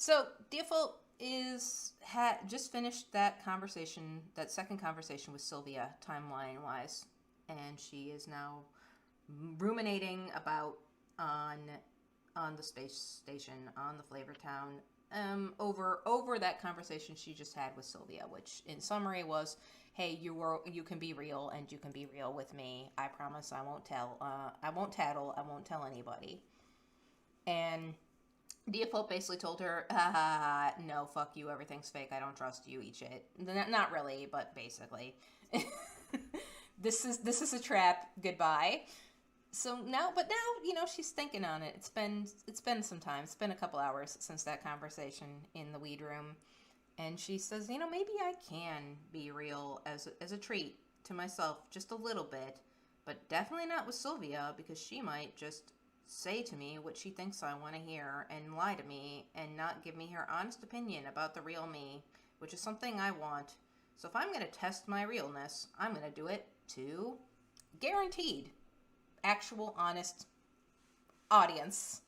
So Diafault had just finished that conversation, that second conversation with Sylvia, timeline wise, and she is now ruminating about on on the space station on the Flavor Town. Over that conversation she just had with Sylvia, which in summary was, "Hey, you can be real, and you can be real with me. I promise I won't tell. I won't tattle. I won't tell anybody." And Default basically told her, no, fuck you, everything's fake, I don't trust you, eat shit. Not really, but basically. This is a trap, goodbye. But now, she's thinking on it. It's been some time. It's been a couple hours since that conversation in the weed room. And she says, maybe I can be real as a treat to myself just a little bit, but definitely not with Sylvia, because she might just say to me what she thinks I want to hear and lie to me and not give me her honest opinion about the real me, which is something I want. So if I'm going to test my realness, I'm going to do it to guaranteed actual honest audience.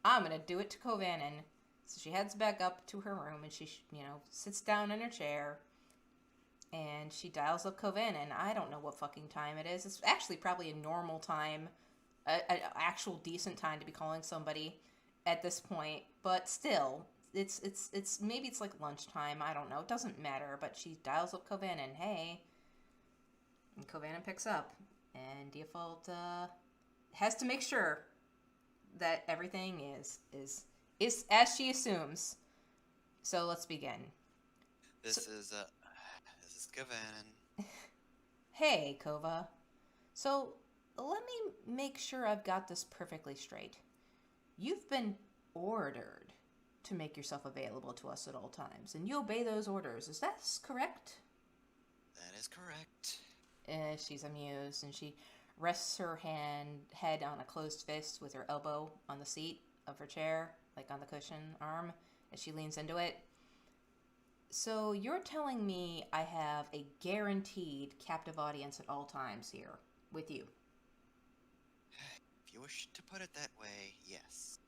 I'm going to do it to Kovannin. So she heads back up to her room and she, sits down in her chair and she dials up Kovannin. I don't know what fucking time it is. It's actually probably a normal time, an actual decent time to be calling somebody at this point, but still, it's maybe it's like lunchtime. I don't know. It doesn't matter. But she dials up Kovannin. Hey, and Kovannin picks up, and Default has to make sure that everything is as she assumes. So let's begin. This is Kovannin. Hey, Kova. So let me make sure I've got this perfectly straight. You've been ordered to make yourself available to us at all times, and you obey those orders. Is that correct? That is correct. She's amused, and she rests her head on a closed fist with her elbow on the seat of her chair, like on the cushion arm, as she leans into it. So you're telling me I have a guaranteed captive audience at all times here with you? If you wish to put it that way, yes.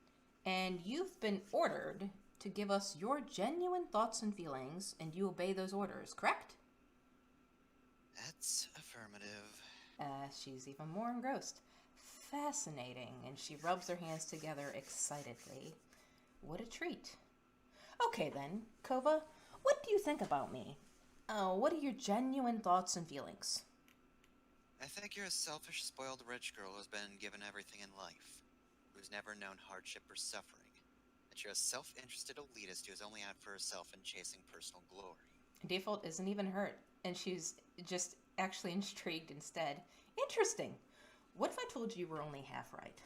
And you've been ordered to give us your genuine thoughts and feelings, and you obey those orders, correct? That's affirmative. She's even more engrossed. Fascinating, and she rubs her hands together excitedly. What a treat. Okay then, Kova, what do you think about me? What are your genuine thoughts and feelings? I think you're a selfish, spoiled rich girl who's been given everything in life, who's never known hardship or suffering. That you're a self-interested elitist who's only out for herself and chasing personal glory. Default isn't even hurt, and she's just actually intrigued instead. Interesting. What if I told you were only half right?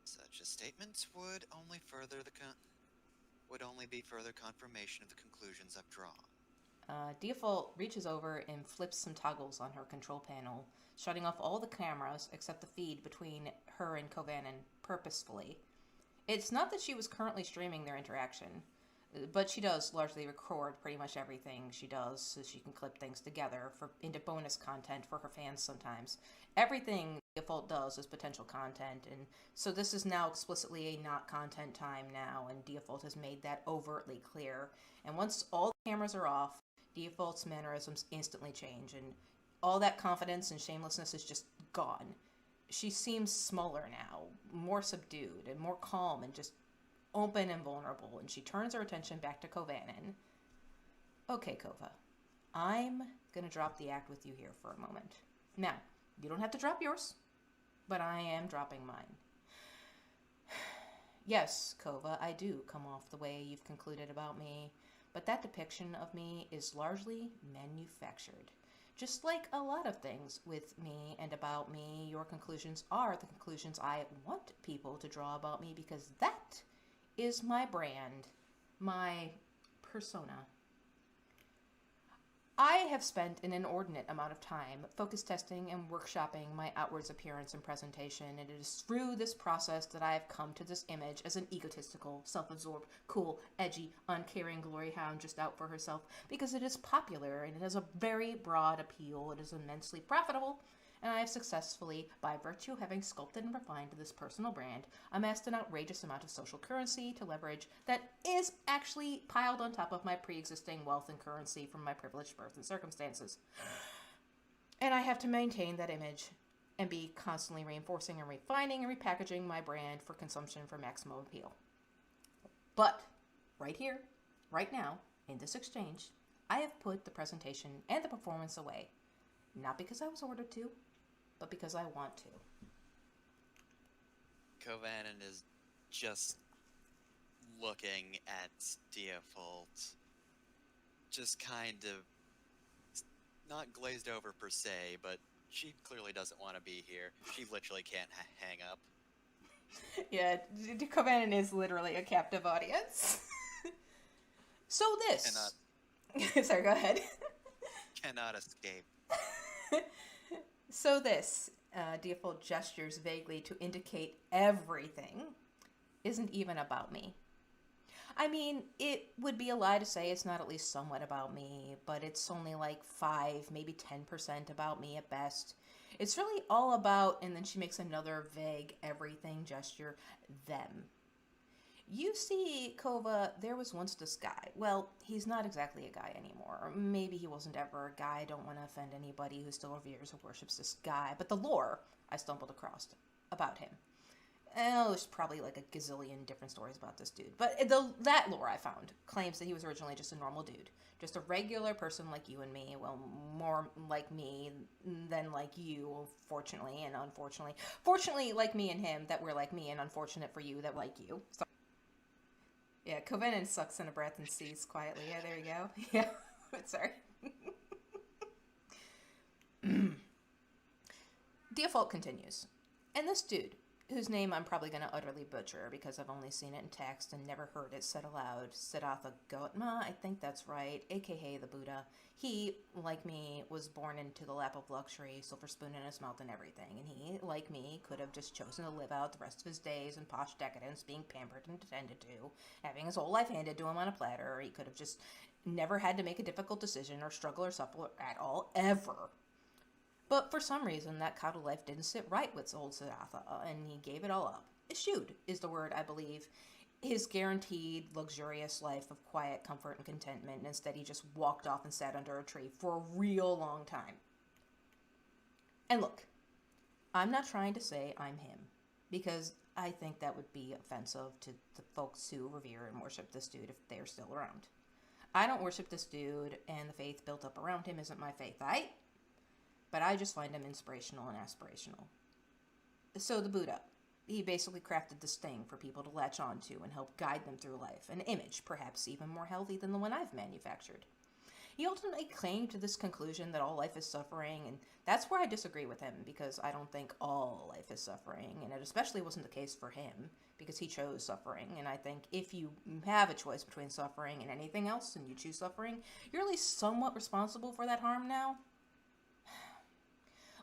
Such a statement would only be further confirmation of the conclusions I've drawn. Default reaches over and flips some toggles on her control panel, shutting off all the cameras except the feed between her and Kovannin purposefully. It's not that she was currently streaming their interaction, but she does largely record pretty much everything she does so she can clip things together into bonus content for her fans sometimes. Everything Default does is potential content, and so this is now explicitly a not content time now, and Default has made that overtly clear. And once all the cameras are off, Default's mannerisms instantly change, and all that confidence and shamelessness is just gone. She seems smaller now, more subdued, and more calm, and just open and vulnerable, and she turns her attention back to Kovannin. Okay, Kova, I'm gonna drop the act with you here for a moment. Now, you don't have to drop yours, but I am dropping mine. Yes, Kova, I do come off the way you've concluded about me, but that depiction of me is largely manufactured. Just like a lot of things with me and about me, your conclusions are the conclusions I want people to draw about me, because that is my brand, my persona. I have spent an inordinate amount of time focus testing and workshopping my outwards appearance and presentation, and it is through this process that I have come to this image as an egotistical, self-absorbed, cool, edgy, uncaring glory hound just out for herself, because it is popular and it has a very broad appeal. It is immensely profitable, and I have successfully, by virtue of having sculpted and refined this personal brand, amassed an outrageous amount of social currency to leverage that is actually piled on top of my pre-existing wealth and currency from my privileged birth and circumstances. And I have to maintain that image and be constantly reinforcing and refining and repackaging my brand for consumption for maximum appeal. But right here, right now, in this exchange, I have put the presentation and the performance away. Not because I was ordered to, but because I want to. Kovannin is just looking at Diafault, just kind of not glazed over per se, but she clearly doesn't want to be here. She literally can't hang up. Yeah, Kovannin is literally a captive audience. So this... Sorry, go ahead. Cannot escape. So this, Diafault gestures vaguely to indicate everything, isn't even about me. I mean, it would be a lie to say it's not at least somewhat about me, but it's only like 5, maybe 10% about me at best. It's really all about, and then she makes another vague everything gesture, them. You see, Kova, there was once this guy. Well, he's not exactly a guy anymore. Or maybe he wasn't ever a guy. I don't want to offend anybody who still reveres or worships this guy. But the lore I stumbled across about him. There's probably like a gazillion different stories about this dude. But that lore I found claims that he was originally just a normal dude. Just a regular person like you and me. Well, more like me than like you, fortunately and unfortunately. Fortunately, like me and him, that we're like me, and unfortunate for you that we're like you. So yeah, Kovannin sucks in a breath and sees quietly. Yeah, there you go. Yeah, sorry. Diafault continues. And this dude, whose name I'm probably going to utterly butcher because I've only seen it in text and never heard it said aloud, Siddhartha Gautama, I think that's right, aka the Buddha. He, like me, was born into the lap of luxury, silver spoon in his mouth and everything, and he, like me, could have just chosen to live out the rest of his days in posh decadence, being pampered and attended to, having his whole life handed to him on a platter, or he could have just never had to make a difficult decision or struggle or suffer at all, ever. But for some reason, that coddle life didn't sit right with old Siddhartha, and he gave it all up. Eschewed is the word, I believe. His guaranteed, luxurious life of quiet comfort and contentment, and instead he just walked off and sat under a tree for a real long time. And look, I'm not trying to say I'm him, because I think that would be offensive to the folks who revere and worship this dude if they're still around. I don't worship this dude, and the faith built up around him isn't my faith, but I just find him inspirational and aspirational. So the Buddha, he basically crafted this thing for people to latch onto and help guide them through life, an image perhaps even more healthy than the one I've manufactured. He ultimately came to this conclusion that all life is suffering, and that's where I disagree with him, because I don't think all life is suffering, and it especially wasn't the case for him, because he chose suffering, and I think if you have a choice between suffering and anything else, and you choose suffering, you're at least somewhat responsible for that harm now.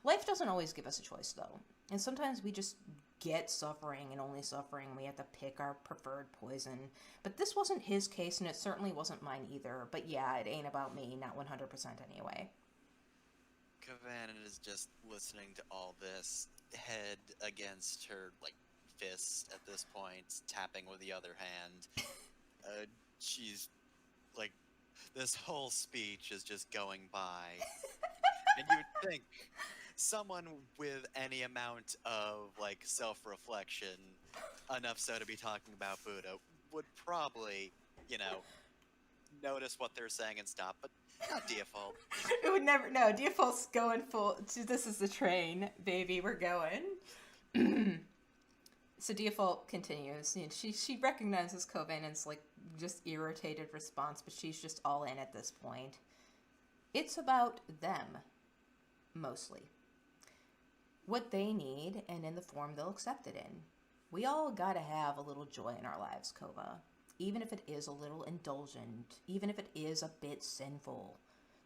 Life doesn't always give us a choice, though, and sometimes we just get suffering and only suffering, and we have to pick our preferred poison. But this wasn't his case, and it certainly wasn't mine either. But yeah, it ain't about me, not 100% anyway. Kovannin is just listening to all this, head against her, fist at this point, tapping with the other hand. She's, this whole speech is just going by. And you would think someone with any amount of, self-reflection, enough so to be talking about Buddha, would probably, notice what they're saying and stop, but not Diafault. It would never, no, Diafault's going full, this is the train, baby, we're going. So Diafault continues, she recognizes Kovannin's, just irritated response, but she's just all in at this point. It's about them. Mostly. What they need, and in the form they'll accept it in. We all gotta have a little joy in our lives, Kova. Even if it is a little indulgent, even if it is a bit sinful.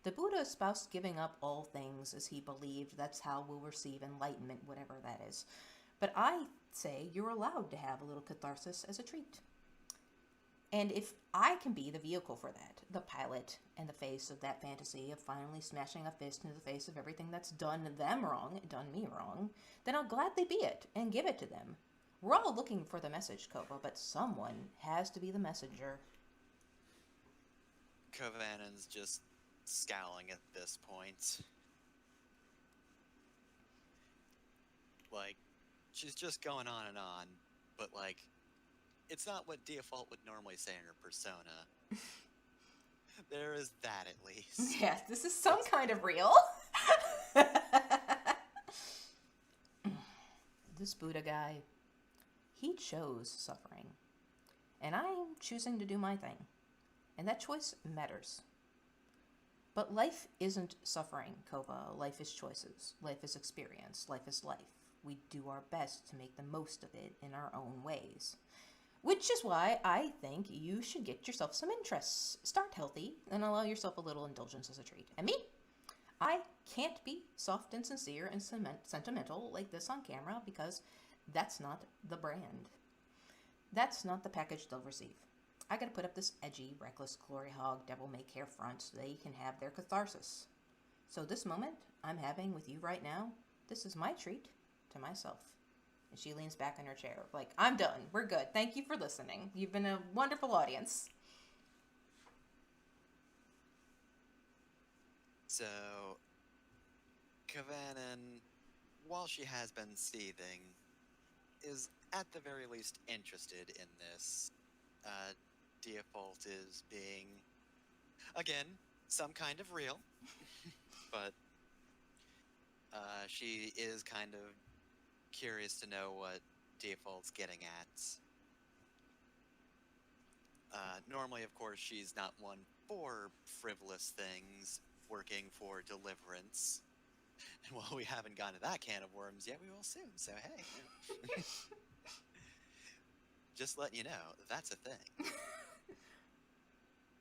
The Buddha espoused giving up all things as he believed that's how we'll receive enlightenment, whatever that is. But I say you're allowed to have a little catharsis as a treat. And if I can be the vehicle for that, the pilot and the face of that fantasy of finally smashing a fist into the face of everything that's done them wrong, done me wrong, then I'll gladly be it and give it to them. We're all looking for the message, Kova, but someone has to be the messenger. Kovannin's just scowling at this point. Like, she's just going on, but like, it's not what Diafault would normally say in her persona. There is that, at least. Yes, this is some kind of real. This Buddha guy, he chose suffering. And I'm choosing to do my thing. And that choice matters. But life isn't suffering, Kova. Life is choices. Life is experience. Life is life. We do our best to make the most of it in our own ways. Which is why I think you should get yourself some interests. Start healthy and allow yourself a little indulgence as a treat. And me? I can't be soft and sincere and sentimental like this on camera because that's not the brand. That's not the package they'll receive. I gotta put up this edgy, reckless, glory hog, devil-may-care front so they can have their catharsis. So this moment I'm having with you right now, this is my treat to myself. And she leans back in her chair, like, I'm done. We're good. Thank you for listening. You've been a wonderful audience. So, Kovannin, while she has been seething, is at the very least interested in this. Diafault is being, again, some kind of real, but she is kind of curious to know what Diafault's getting at. Normally, of course, she's not one for frivolous things, working for deliverance. And while we haven't gotten to that can of worms yet, we will soon, so hey. Just letting you know, that's a thing.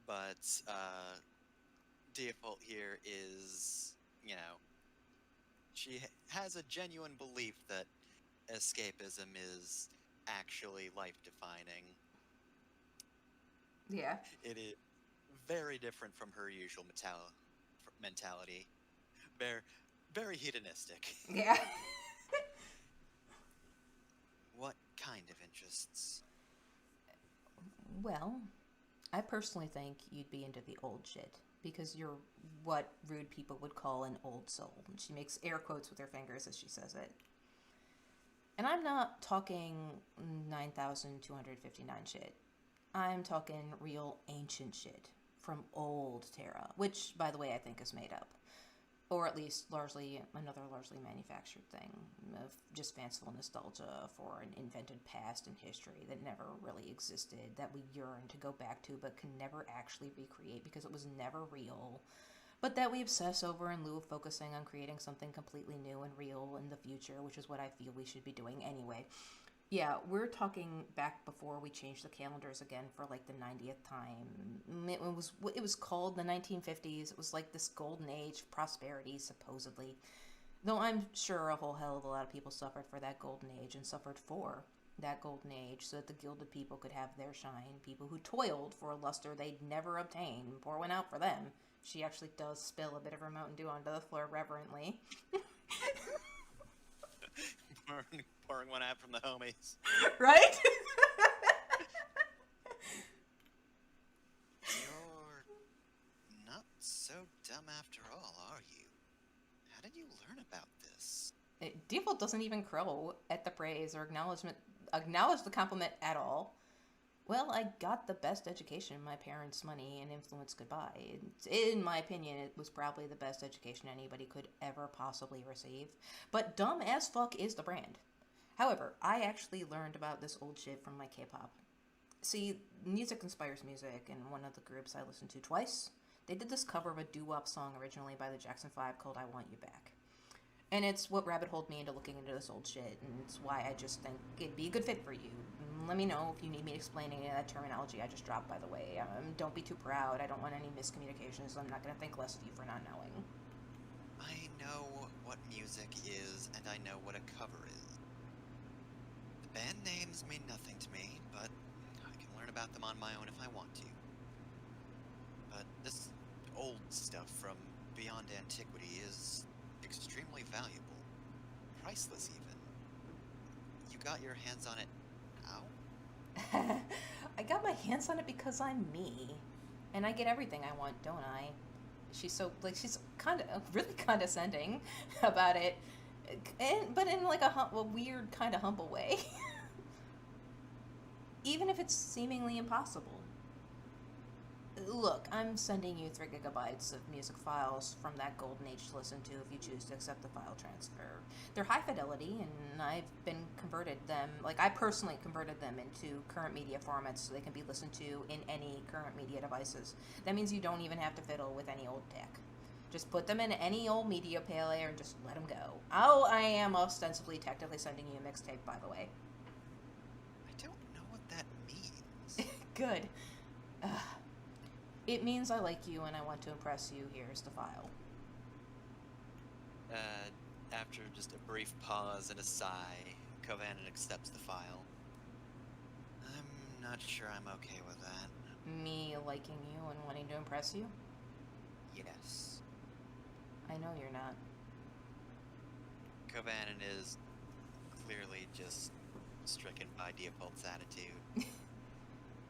But, Diafault here is, you know, she has a genuine belief that escapism is actually life-defining. Yeah. It is very different from her usual mentality. Very hedonistic. Yeah. What kind of interests? Well, I personally think you'd be into the old shit. Because you're what rude people would call an old soul. And she makes air quotes with her fingers as she says it. And I'm not talking 9,259 shit. I'm talking real ancient shit from old Terra, which, by the way, I think is made up. Or at least another largely manufactured thing of just fanciful nostalgia for an invented past and history that never really existed, that we yearn to go back to but can never actually recreate because it was never real, but that we obsess over in lieu of focusing on creating something completely new and real in the future, which is what I feel we should be doing anyway. Yeah, we're talking back before we changed the calendars again for like the 90th time. It was called the 1950s. It was like this golden age of prosperity, supposedly. Though I'm sure a whole hell of a lot of people suffered for that golden age and suffered for that golden age so that the gilded people could have their shine. People who toiled for a luster they'd never obtain. Pour one out for them. She actually does spill a bit of her Mountain Dew onto the floor reverently. Pouring one out from the homies. Right? You're not so dumb after all, are you? How did you learn about this? Default doesn't even crow at the praise or acknowledge the compliment at all. Well, I got the best education my parents' money and influence could buy. In my opinion, it was probably the best education anybody could ever possibly receive. But dumb as fuck is the brand. However, I actually learned about this old shit from my K-pop. See, music inspires music, and one of the groups I listened to twice, they did this cover of a doo-wop song originally by the Jackson 5 called I Want You Back. And it's what rabbit-holed me into looking into this old shit, and it's why I just think it'd be a good fit for you. Let me know if you need me explaining any of that terminology I just dropped, by the way. Don't be too proud. I don't want any miscommunications. I'm not going to think less of you for not knowing. I know what music is, and I know what a cover is. The band names mean nothing to me, but I can learn about them on my own if I want to. But this old stuff from beyond antiquity is extremely valuable. Priceless, even. You got your hands on it how? I got my hands on it because I'm me. And I get everything I want, don't I? She's kind of really condescending about it, but in like a weird kind of humble way. Even if it's seemingly impossible. Look, I'm sending you 3 gigabytes of music files from that golden age to listen to if you choose to accept the file transfer. They're high fidelity, and I personally converted them into current media formats so they can be listened to in any current media devices. That means you don't even have to fiddle with any old tech. Just put them in any old media player and just let them go. Oh, I am ostensibly technically sending you a mixtape, by the way. I don't know what that means. Good. It means I like you and I want to impress you. Here's the file. After just a brief pause and a sigh, Kovannin accepts the file. I'm not sure I'm okay with that. Me liking you and wanting to impress you? Yes. I know you're not. Kovannin is clearly just stricken by Diafault's attitude.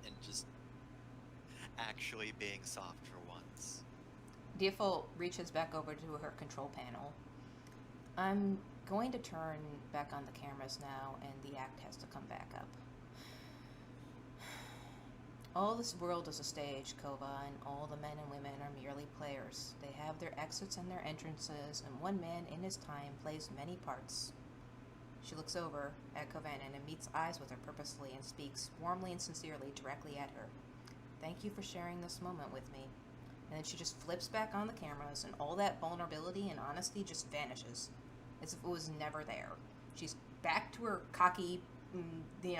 And just actually being soft for once. Diafault reaches back over to her control panel. I'm going to turn back on the cameras now, and the act has to come back up. All this world is a stage, Kova, and all the men and women are merely players. They have their exits and their entrances, and one man in his time plays many parts. She looks over at Kovannin and meets eyes with her purposely and speaks warmly and sincerely directly at her. Thank you for sharing this moment with me. And then she just flips back on the cameras, and all that vulnerability and honesty just vanishes, as if it was never there. She's back to her cocky,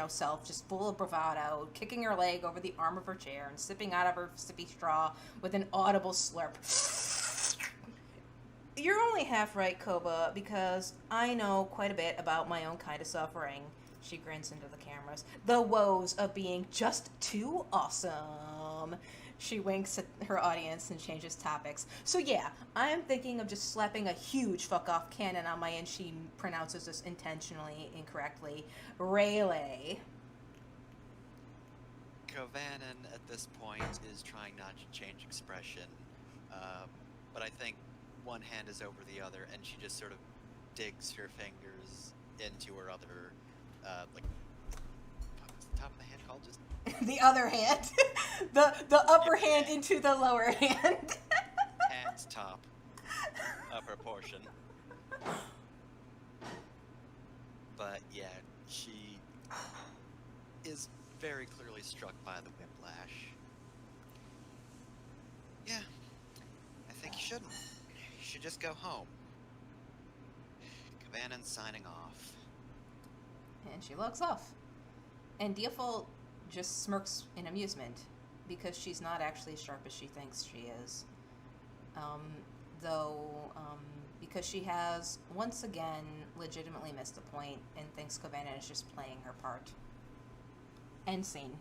self, just full of bravado, kicking her leg over the arm of her chair and sipping out of her sippy straw with an audible slurp. You're only half right, Koba, because I know quite a bit about my own kind of suffering. She grins into the cameras. The woes of being just too awesome. She winks at her audience and changes topics. So yeah, I'm thinking of just slapping a huge fuck-off cannon on my end. She pronounces this intentionally incorrectly. Rayleigh. Kovannin, at this point, is trying not to change expression. But I think one hand is over the other, and she just sort of digs her fingers into her other, what's the top of the hand called? Just the other hand. the upper hand into the lower hand. Hand's top of her portion. But yeah, she is very clearly struck by the whiplash. Yeah, I think you shouldn't. You should just go home. Kovannin's signing off. And she logs off. And Diafault just smirks in amusement, because she's not actually as sharp as she thinks she is. Because she has, once again, legitimately missed the point and thinks Kovannin is just playing her part. End scene.